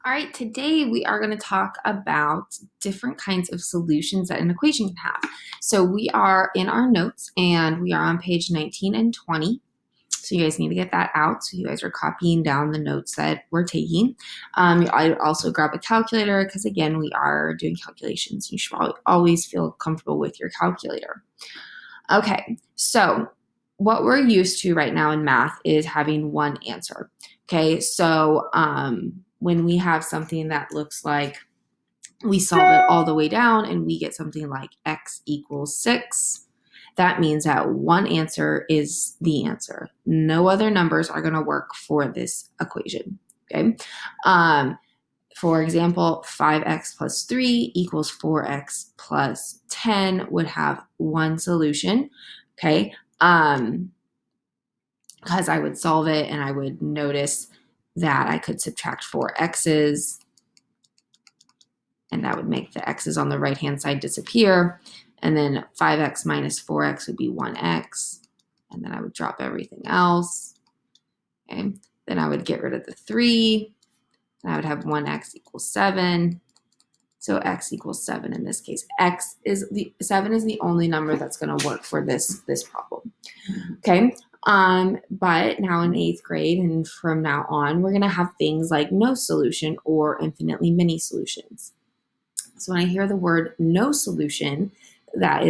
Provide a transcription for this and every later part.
All right, today we are going to talk about different kinds of solutions that an equation can have. So we are in our notes and we are on page 19 and 20. So you guys need to get that out. So you guys are copying down the notes that we're taking. I also grab a calculator because again, we are doing calculations. You should always feel comfortable with your calculator. Okay, so what we're used to right now in math is having one answer. Okay, so when we have something that looks like we solve it all the way down and we get something like x equals 6, that means that one answer is the answer. No other numbers are going to work for this equation. Okay. For example, 5x plus 3 equals 4x plus 10 would have one solution. Okay. Because I would solve it and I would notice that I could subtract 4 x's and that would make the x's on the right-hand side disappear. And then 5x minus 4x would be 1x. And then I would drop everything else. Okay. Then I would get rid of the 3. And I would have 1x equals 7. So x equals 7 in this case. 7 is the only number that's going to work for this problem. Okay. But now in 8th grade and from now on, we're going to have things like no solution or infinitely many solutions. So when I hear the word no solution, that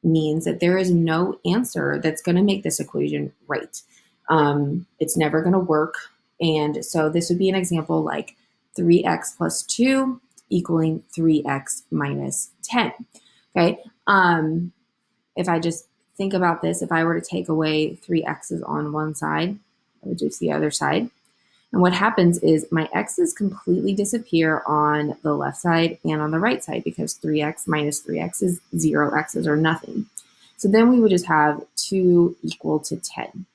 means that there is no answer that's going to make this equation right. It's never going to work. And so this would be an example like 3x plus 2 equaling 3x minus 10. Okay. If I just think about this, if I were to take away 3 x's on one side, I would just the other side. And what happens is my x's completely disappear on the left side and on the right side because 3x minus 3x is 0 x's or nothing. So then we would just have 2 equal to 10.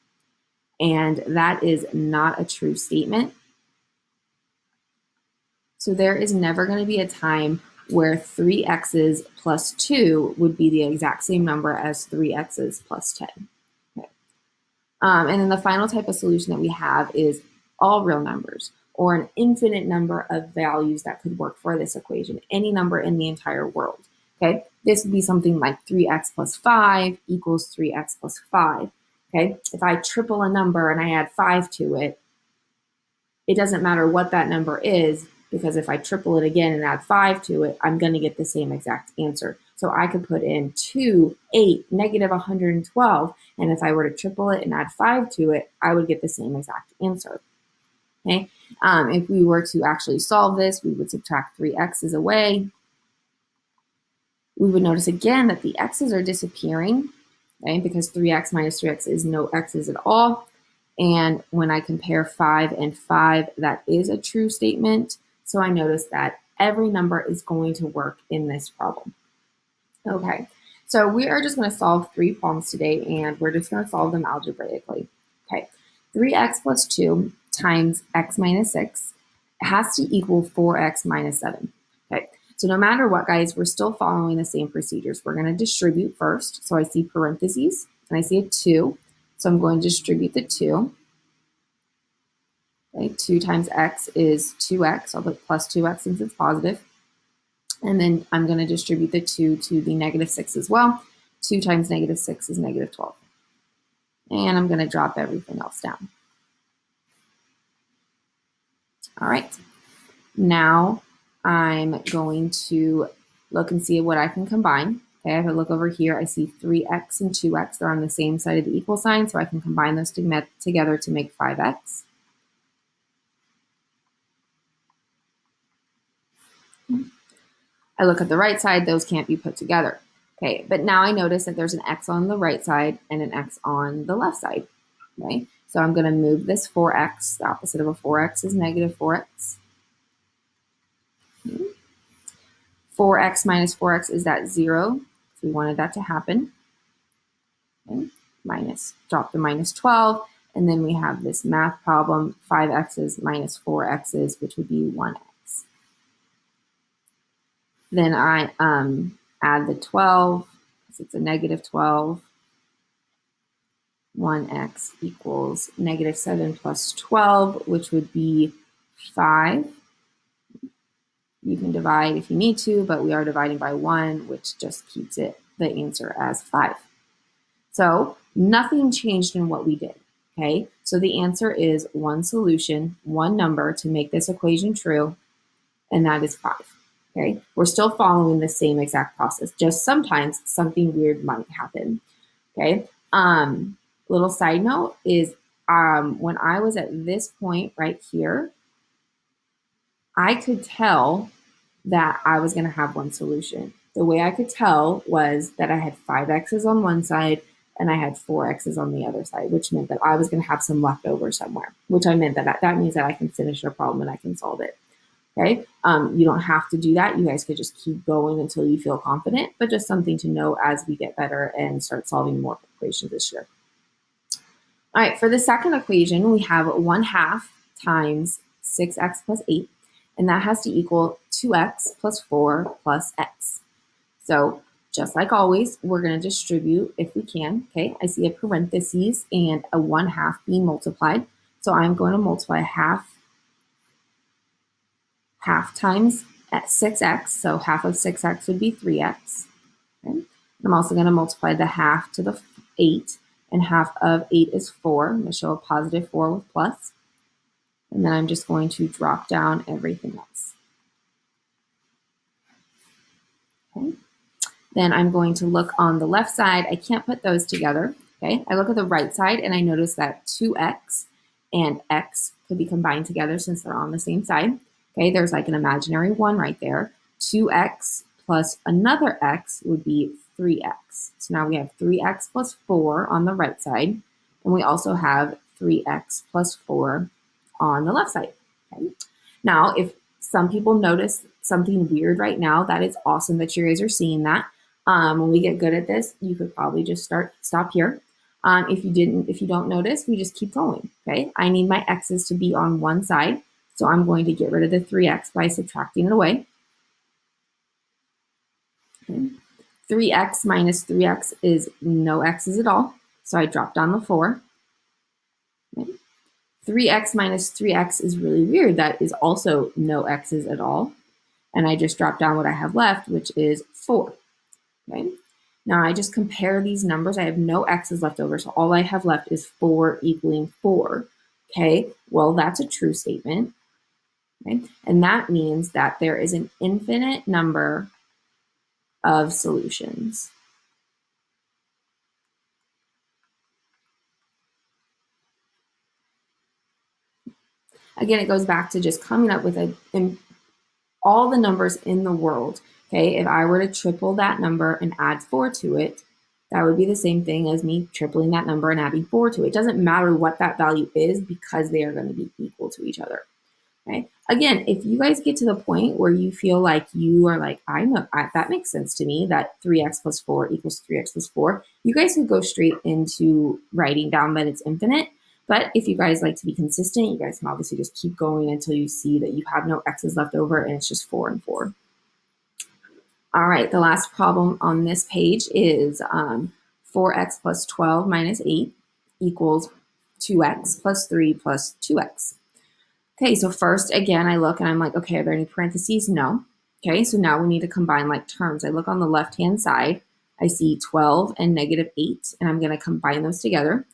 And that is not a true statement. So there is never going to be a time where 3 x's plus 2 would be the exact same number as 3 x's plus 10. Okay. And then the final type of solution that we have is all real numbers, or an infinite number of values that could work for this equation, any number in the entire world. Okay, this would be something like 3x plus 5 equals 3x plus 5. Okay, if I triple a number and I add 5 to it, it doesn't matter what that number is, because if I triple it again and add 5 to it, I'm going to get the same exact answer. So I could put in 2, 8, negative 112, and if I were to triple it and add 5 to it, I would get the same exact answer. Okay. If we were to actually solve this, we would subtract 3 x's away. We would notice again that the x's are disappearing, okay, because 3x minus 3x is no x's at all. And when I compare 5 and 5, that is a true statement. So I notice that every number is going to work in this problem. Okay, so we are just going to solve 3 problems today, and we're just going to solve them algebraically. Okay, 3x plus 2 times x minus 6 has to equal 4x minus 7. Okay, so no matter what, guys, we're still following the same procedures. We're going to distribute first. So I see parentheses, and I see a 2. So I'm going to distribute the 2. Okay, 2 times x is 2x. I'll put plus 2x since it's positive. And then I'm going to distribute the 2 to the negative 6 as well. 2 times negative 6 is negative 12. And I'm going to drop everything else down. All right. Now I'm going to look and see what I can combine. Okay, if I look over here, I see 3x and 2x. They're on the same side of the equal sign, so I can combine those together to make 5x. I look at the right side, those can't be put together. Okay, but now I notice that there's an x on the right side and an x on the left side. Okay, so I'm going to move this 4x. The opposite of a 4x is negative 4x. 4x minus 4x is that 0. So we wanted that to happen. Okay. Drop the minus 12. And then we have this math problem, 5x's minus 4x's, which would be 1x. Then I add the 12, because it's a negative 12. 1x equals negative 7 plus 12, which would be 5. You can divide if you need to, but we are dividing by 1, which just keeps the answer as 5. So nothing changed in what we did, okay? So the answer is one solution, one number to make this equation true, and that is 5, okay? We're still following the same exact process, just sometimes something weird might happen, okay? Little side note is when I was at this point right here, I could tell that I was going to have one solution. The way I could tell was that I had 5 x's on one side and I had 4 x's on the other side, which meant that I was going to have some left over somewhere, which I meant that means that I can finish a problem and I can solve it. Okay. You don't have to do that. You guys could just keep going until you feel confident, but just something to know as we get better and start solving more equations this year. All right, for the second equation, we have 1/2 times 6x plus 8, and that has to equal 2x plus 4 plus x. So just like always, we're going to distribute if we can. Okay, I see a parentheses and a 1/2 being multiplied. So I'm going to multiply half times at 6x. So half of 6x would be 3x. Okay. I'm also going to multiply the half to the 8, and half of 8 is 4. I'm going to show a positive 4 with plus. And then I'm just going to drop down everything else. Okay. Then I'm going to look on the left side. I can't put those together. Okay. I look at the right side and I notice that 2x and x could be combined together since they're on the same side. Okay. There's like an imaginary 1 right there. 2x plus another x would be 3x. So now we have 3x plus 4 on the right side. And we also have 3x plus 4 on the left side. Okay. Now, if some people notice something weird right now, that is awesome that you guys are seeing that. When we get good at this, you could probably just stop here. If you don't notice, we just keep going. Okay. I need my x's to be on one side. So I'm going to get rid of the 3x by subtracting it away. Okay. 3x minus 3x is no x's at all. So I drop down the 4. Okay. 3x minus 3x is really weird. That is also no x's at all. And I just drop down what I have left, which is 4. Okay. Now I just compare these numbers. I have no x's left over, so all I have left is 4 equaling 4. Okay, well, that's a true statement. Okay, and that means that there is an infinite number of solutions. Again, it goes back to just coming up with all the numbers in the world. Okay, if I were to triple that number and add 4 to it, that would be the same thing as me tripling that number and adding 4 to it. It doesn't matter what that value is because they are going to be equal to each other. Okay. Again, if you guys get to the point where you feel like you are like, I know that makes sense to me, that 3x plus 4 equals 3x plus 4, you guys can go straight into writing down that it's infinite. But if you guys like to be consistent, you guys can obviously just keep going until you see that you have no x's left over and it's just 4 and 4. All right, the last problem on this page is 4x plus 12 minus 8 equals 2x plus 3 plus 2x. Okay, so first, again, I look and I'm like, okay, are there any parentheses? No. Okay, so now we need to combine like terms. I look on the left-hand side. I see 12 and negative 8, and I'm going to combine those together.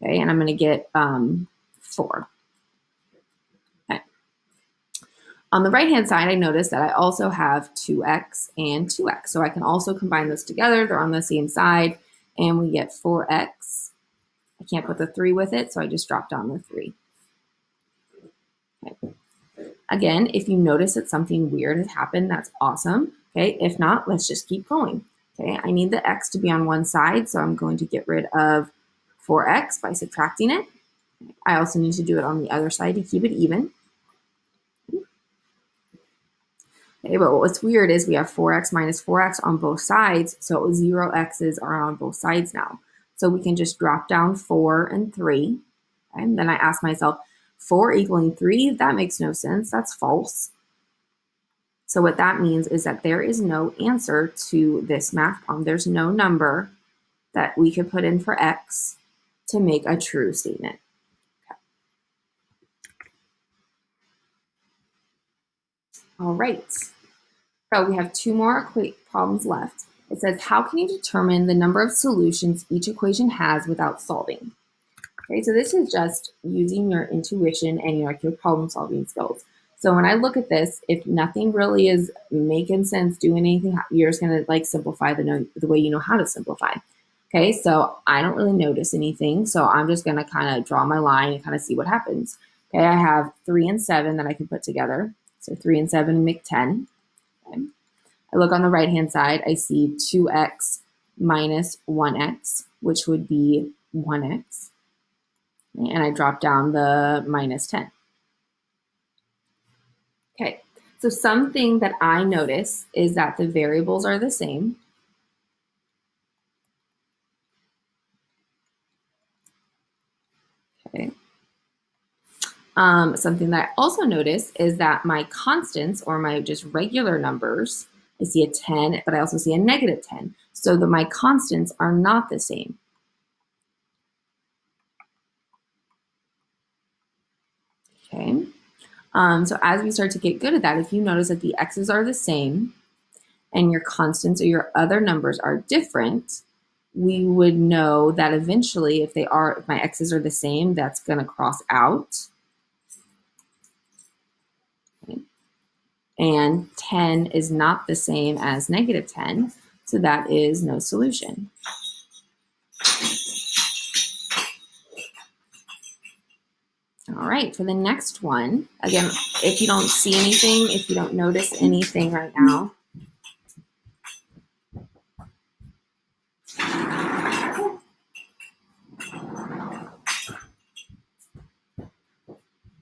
Okay, and I'm going to get 4. Okay. On the right-hand side, I notice that I also have 2x and 2x. So I can also combine those together. They're on the same side, and we get 4x. I can't put the 3 with it, so I just drop down the 3. Okay. Again, if you notice that something weird has happened, that's awesome. Okay, if not, let's just keep going. Okay, I need the x to be on one side, so I'm going to get rid of 4x by subtracting it. I also need to do it on the other side to keep it even. Okay, but what's weird is we have 4x minus 4x on both sides, so 0 x's are on both sides now. So we can just drop down 4 and 3. Okay, and then I ask myself, 4 equaling 3, that makes no sense. That's false. So what that means is that there is no answer to this math problem. There's no number that we could put in for x to make a true statement. All right. So we have two more problems left. It says, how can you determine the number of solutions each equation has without solving? Okay, so this is just using your intuition and your problem solving skills. So when I look at this, if nothing really is making sense, doing anything, you're just gonna like simplify the way you know how to simplify. Okay, so I don't really notice anything, so I'm just gonna kind of draw my line and kind of see what happens. Okay, I have 3 and 7 that I can put together. So 3 and 7 make 10. Okay. I look on the right-hand side, I see 2x minus 1x, which would be 1x. And I drop down the minus 10. Okay, so something that I notice is that the variables are the same. Okay. Something that I also notice is that my constants, or my just regular numbers, I see a 10, but I also see a negative 10. So my constants are not the same. Okay. So as we start to get good at that, if you notice that the x's are the same and your constants or your other numbers are different, we would know that eventually if my x's are the same, that's going to cross out. Okay. And 10 is not the same as negative 10, so that is no solution. All right, for the next one, again, if you don't see anything, if you don't notice anything right now,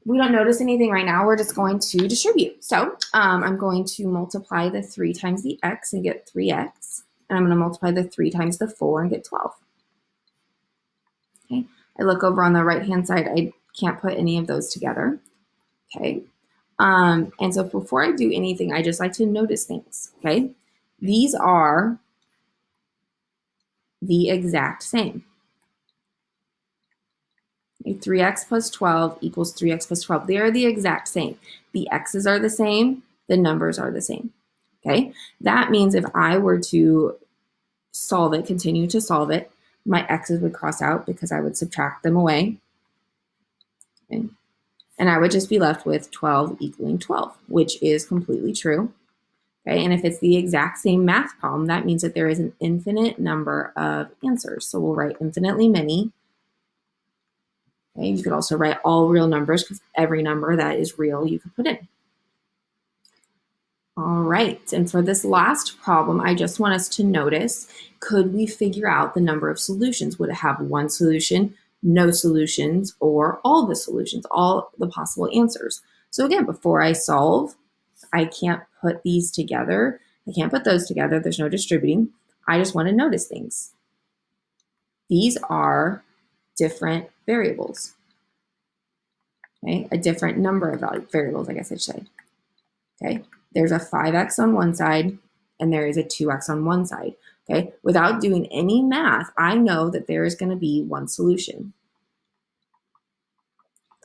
we don't notice anything right now, we're just going to distribute. So I'm going to multiply the 3 times the x and get 3x. And I'm going to multiply the 3 times the 4 and get 12. Okay, I look over on the right-hand side, I can't put any of those together. Okay, and so before I do anything, I just like to notice things. Okay, these are the exact same. 3x plus 12 equals 3x plus 12. They are the exact same. The x's are the same. The numbers are the same. Okay, that means if I were to solve it, continue to solve it, my x's would cross out because I would subtract them away. Okay. And I would just be left with 12 equaling 12, which is completely true. Okay, and if it's the exact same math problem, that means that there is an infinite number of answers. So we'll write infinitely many. Okay, you could also write all real numbers because every number that is real you could put in. All right, and for this last problem, I just want us to notice, could we figure out the number of solutions? Would it have one solution, no solutions, or all the solutions, all the possible answers? So again, before I solve, I can't put these together. I can't put those together. There's no distributing. I just want to notice things. These are different variables. Okay, a different number of variables, I guess I should say. Okay, there's a 5x on one side and there is a 2x on one side. Okay, without doing any math, I know that there is going to be one solution.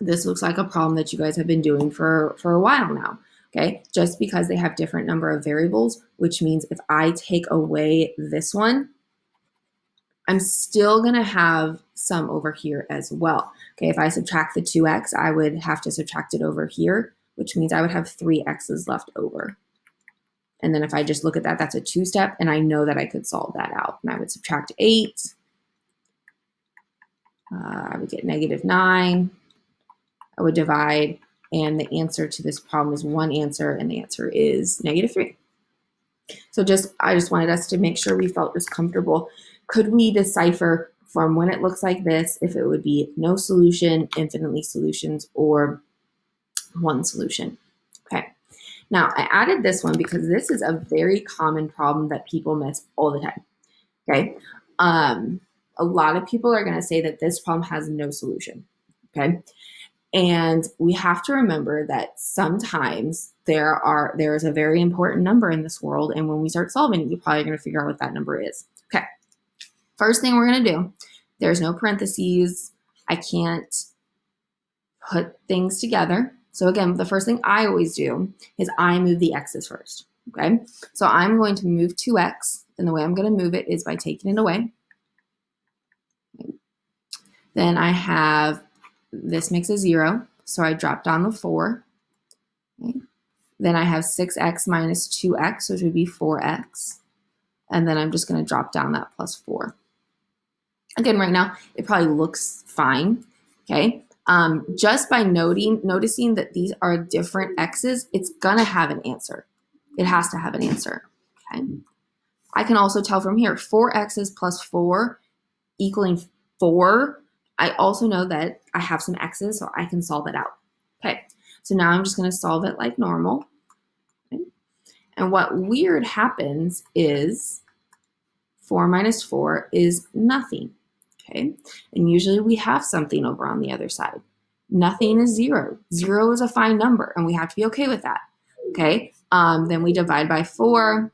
This looks like a problem that you guys have been doing for a while now. Okay, just because they have different number of variables, which means if I take away this one, I'm still going to have some over here as well. Okay, if I subtract the 2x, I would have to subtract it over here, which means I would have 3 x's left over. And then if I just look at that, that's a 2-step, and I know that I could solve that out. And I would subtract 8. I would get negative 9. I would divide, and the answer to this problem is one answer, and the answer is negative 3. So I just wanted us to make sure we felt just comfortable. Could we decipher from when it looks like this if it would be no solution, infinitely solutions, or one solution? Okay. Now, I added this one because this is a very common problem that people miss all the time. Okay. A lot of people are going to say that this problem has no solution. Okay. And we have to remember that sometimes there is a very important number in this world, and when we start solving it, you're probably going to figure out what that number is. Okay. First thing we're going to do, there's no parentheses. I can't put things together. So again, the first thing I always do is I move the x's first, okay? So I'm going to move 2x, and the way I'm going to move it is by taking it away. Then I have, this makes a 0, so I drop down the 4. Okay? Then I have 6x minus 2x, which would be 4x. And then I'm just going to drop down that plus 4. Again, right now, it probably looks fine, okay? Just by noticing that these are different x's, it's going to have an answer. It has to have an answer, okay? I can also tell from here, 4x's plus 4 equaling 4. I also know that I have some x's, so I can solve it out. Okay, so now I'm just going to solve it like normal. Okay? And what weird happens is 4 minus 4 is nothing. Okay, and usually we have something over on the other side. Nothing is 0. 0 is a fine number, and we have to be okay with that. Okay, then we divide by 4.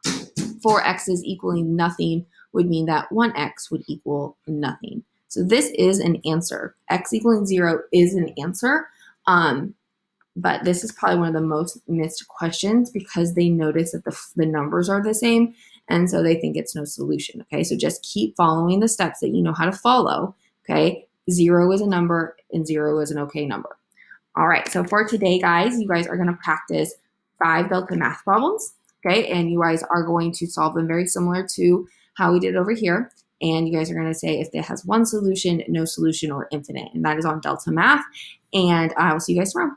4x's equaling nothing would mean that 1x would equal nothing. So this is an answer. X equaling 0 is an answer, but this is probably one of the most missed questions because they notice that the numbers are the same, and so they think it's no solution, okay? So just keep following the steps that you know how to follow, okay? 0 is a number, and 0 is an okay number. All right, so for today, guys, you guys are going to practice 5 delta math problems, okay? And you guys are going to solve them very similar to how we did over here. And you guys are going to say if it has one solution, no solution, or infinite. And that is on delta math. And I will see you guys tomorrow.